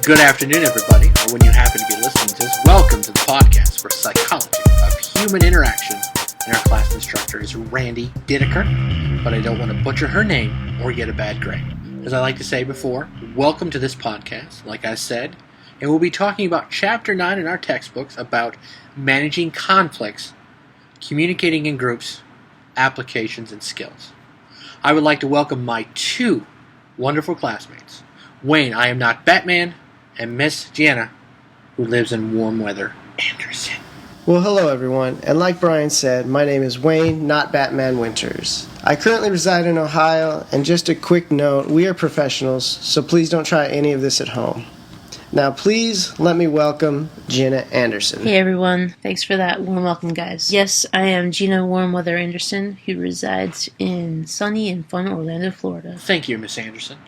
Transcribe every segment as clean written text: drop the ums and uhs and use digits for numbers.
Good afternoon, everybody, or when you happen to be listening to this, welcome to the podcast for Psychology of Human Interaction. And our class instructor is Randy Dideker, but I don't want to butcher her name or get a bad grade. As I like to say before, welcome to this podcast, like I said, and we'll be talking about Chapter 9 in our textbooks about managing conflicts, communicating in groups, applications, and skills. I would like to welcome my two wonderful classmates, Wayne, I am not Batman, and Miss Gianna, who lives in warm weather, Anderson. Well, hello everyone, and like Brian said, my name is Wayne, not Batman Winters. I currently reside in Ohio, and just a quick note, we are professionals, so please don't try any of this at home. Now please let me welcome Gina Anderson. Hey everyone, thanks for that warm welcome, guys. Yes, I am Gina Warmweather Anderson, who resides in sunny and fun Orlando, Florida. Thank you, Miss Anderson.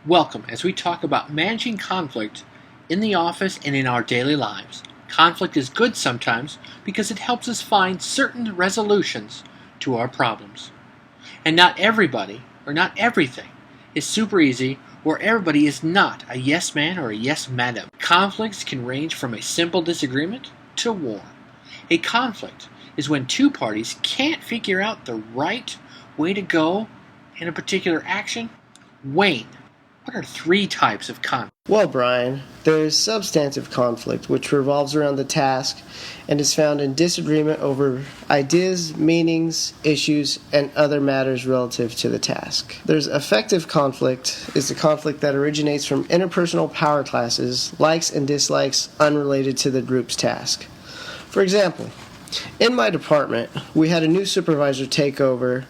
Welcome as we talk about managing conflict in the office and in our daily lives. Conflict is good sometimes because it helps us find certain resolutions to our problems. And not everybody, or not everything, is super easy, or everybody is not a yes man or a yes madam. Conflicts can range from a simple disagreement to war. A conflict is when two parties can't figure out the right way to go in a particular action. Wayne, what are three types of conflict? Well, Brian, there is substantive conflict, which revolves around the task and is found in disagreement over ideas, meanings, issues, and other matters relative to the task. There's affective conflict, is the conflict that originates from interpersonal power classes, likes and dislikes unrelated to the group's task. For example, in my department, we had a new supervisor take over,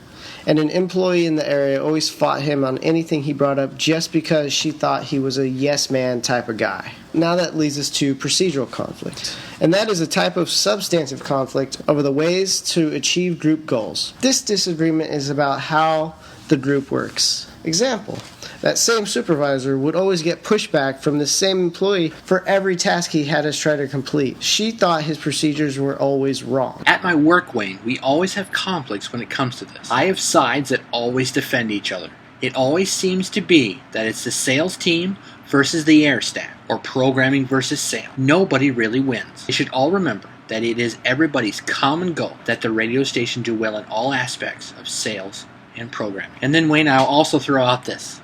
and an employee in the area always fought him on anything he brought up just because she thought he was a yes man type of guy. Now that leads us to procedural conflict, and that is a type of substantive conflict over the ways to achieve group goals. This disagreement is about how the group works. Example, that same supervisor would always get pushback from the same employee for every task he had us try to complete. She thought his procedures were always wrong. At my work, Wayne, we always have conflicts when it comes to this. I have sides that always defend each other. It always seems to be that it's the sales team versus the air staff, or programming versus sales. Nobody really wins. They should all remember that it is everybody's common goal that the radio station do well in all aspects of sales and programming. And then, Wayne, I'll also throw out this.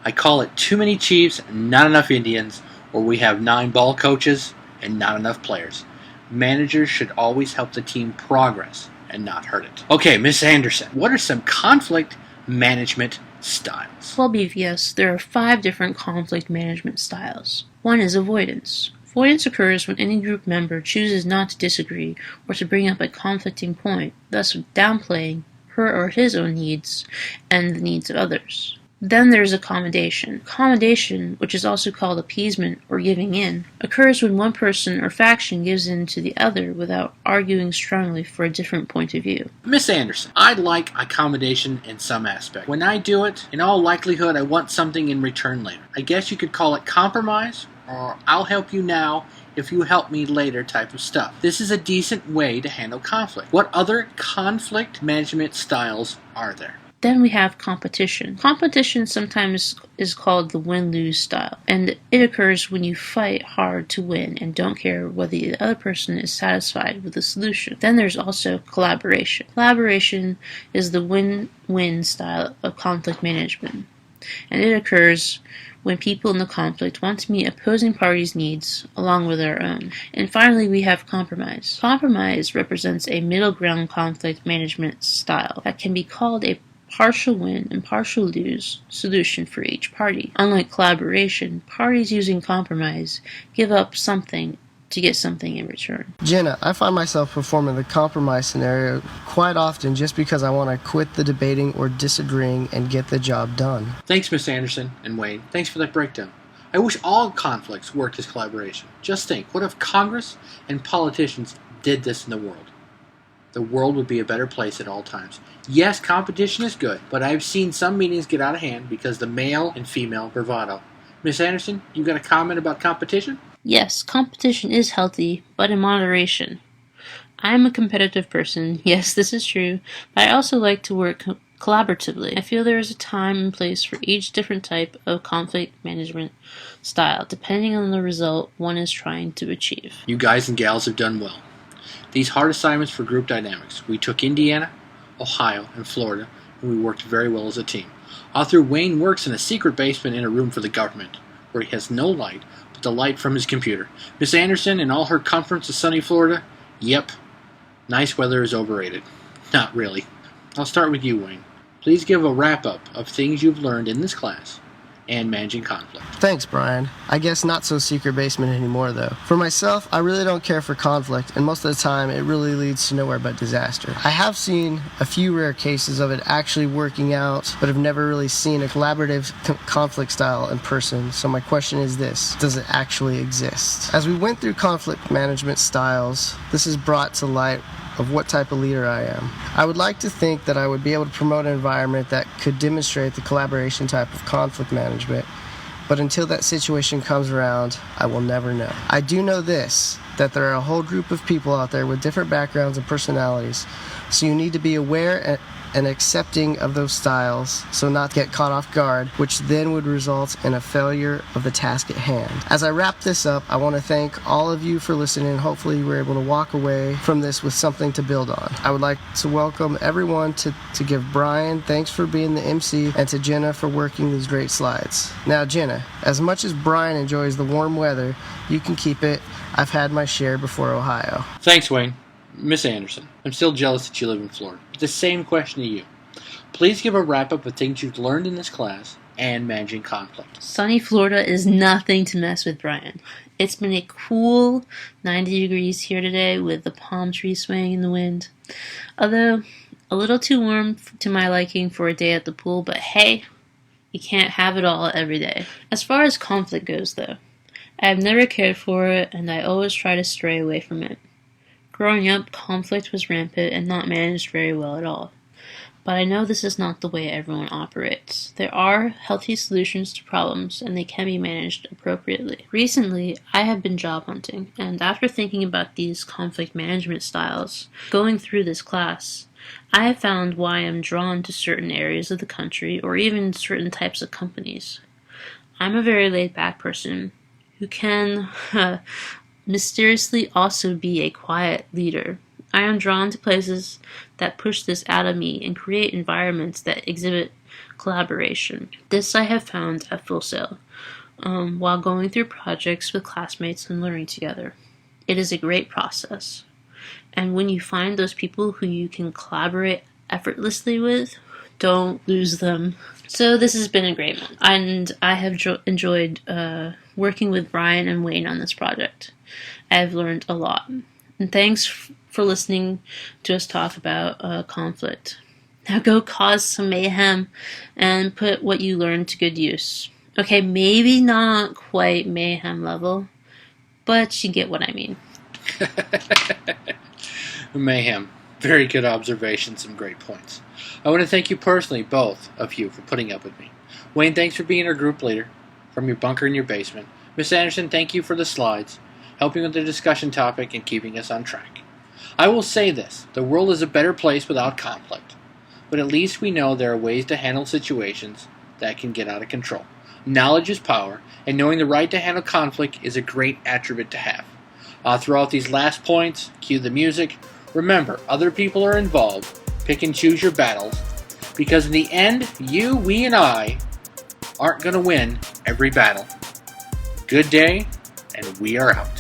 I call it too many Chiefs, not enough Indians, or we have 9 ball coaches and not enough players. Managers should always help the team progress and not hurt it. Okay, Miss Anderson, what are some conflict management styles? Well, BVS, there are 5 different conflict management styles. One is avoidance. Avoidance occurs when any group member chooses not to disagree or to bring up a conflicting point, thus downplaying her or his own needs and the needs of others. Then there's accommodation. Accommodation, which is also called appeasement or giving in, occurs when one person or faction gives in to the other without arguing strongly for a different point of view. Miss Anderson, I like accommodation in some aspect. When I do it, in all likelihood, I want something in return later. I guess you could call it compromise, or I'll help you now if you help me later type of stuff. This is a decent way to handle conflict. What other conflict management styles are there? Then we have competition. Competition sometimes is called the win-lose style, and it occurs when you fight hard to win and don't care whether the other person is satisfied with the solution. Then there's also collaboration. Collaboration is the win-win style of conflict management, and it occurs when people in the conflict want to meet opposing parties' needs along with their own. And finally, we have compromise. Compromise represents a middle ground conflict management style that can be called a partial win and partial lose solution for each party. Unlike collaboration, parties using compromise give up something to get something in return. Jenna, I find myself performing the compromise scenario quite often just because I want to quit the debating or disagreeing and get the job done. Thanks, Miss Anderson and Wayne. Thanks for that breakdown. I wish all conflicts worked as collaboration. Just think, what if Congress and politicians did this in the world? The world would be a better place at all times. Yes, competition is good, but I've seen some meetings get out of hand because the male and female bravado. Miss Anderson, you got a comment about competition? Yes, competition is healthy, but in moderation. I'm a competitive person. Yes, this is true. But I also like to work collaboratively. I feel there is a time and place for each different type of conflict management style, depending on the result one is trying to achieve. You guys and gals have done well. These hard assignments for group dynamics. We took Indiana, Ohio, and Florida, and we worked very well as a team. Author Wayne works in a secret basement in a room for the government, where he has no light but the light from his computer. Miss Anderson and all her comforts of sunny Florida? Yep. Nice weather is overrated. Not really. I'll start with you, Wayne. Please give a wrap-up of things you've learned in this class and managing conflict. Thanks, Brian. I guess not so secret basement anymore, though. For myself, I really don't care for conflict, and most of the time, it really leads to nowhere but disaster. I have seen a few rare cases of it actually working out, but have never really seen a collaborative conflict style in person, so my question is this: does it actually exist? As we went through conflict management styles, this is brought to light of what type of leader I am. I would like to think that I would be able to promote an environment that could demonstrate the collaboration type of conflict management, but until that situation comes around, I will never know. I do know this, that there are a whole group of people out there with different backgrounds and personalities, so you need to be aware and accepting of those styles, so not get caught off guard, which then would result in a failure of the task at hand. As I wrap this up, I want to thank all of you for listening. Hopefully you were able to walk away from this with something to build on. I would like to welcome everyone to give Brian thanks for being the MC, and to Jenna for working these great slides. Now Jenna, as much as Brian enjoys the warm weather, you can keep it. I've had my share before Ohio. Thanks, Wayne. Miss Anderson, I'm still jealous that you live in Florida. The same question to you. Please give a wrap-up of things you've learned in this class and managing conflict. Sunny Florida is nothing to mess with, Brian. It's been a cool 90 degrees here today with the palm trees swaying in the wind. Although a little too warm to my liking for a day at the pool, but hey, you can't have it all every day. As far as conflict goes, though, I have never cared for it, and I always try to stray away from it. Growing up, conflict was rampant and not managed very well at all. But I know this is not the way everyone operates. There are healthy solutions to problems, and they can be managed appropriately. Recently, I have been job hunting, and after thinking about these conflict management styles, going through this class, I have found why I'm drawn to certain areas of the country or even certain types of companies. I'm a very laid-back person who can mysteriously also be a quiet leader. I am drawn to places that push this out of me and create environments that exhibit collaboration. This I have found at Full Sail while going through projects with classmates and learning together. It is a great process. And when you find those people who you can collaborate effortlessly with, don't lose them. So this has been a great one, and I have enjoyed working with Brian and Wayne on this project. I've learned a lot. And thanks for listening to us talk about conflict. Now go cause some mayhem and put what you learned to good use. Okay, maybe not quite mayhem level, but you get what I mean. Mayhem. Very good observation, some great points. I want to thank you personally, both of you, for putting up with me. Wayne, thanks for being our group leader from your bunker in your basement. Miss Anderson, thank you for the slides, helping with the discussion topic and keeping us on track. I will say this, the world is a better place without conflict, but at least we know there are ways to handle situations that can get out of control. Knowledge is power, and knowing the right to handle conflict is a great attribute to have. Throughout these last points, cue the music. Remember, other people are involved. Pick and choose your battles, because in the end, you, we, and I aren't going to win every battle. Good day, and we are out.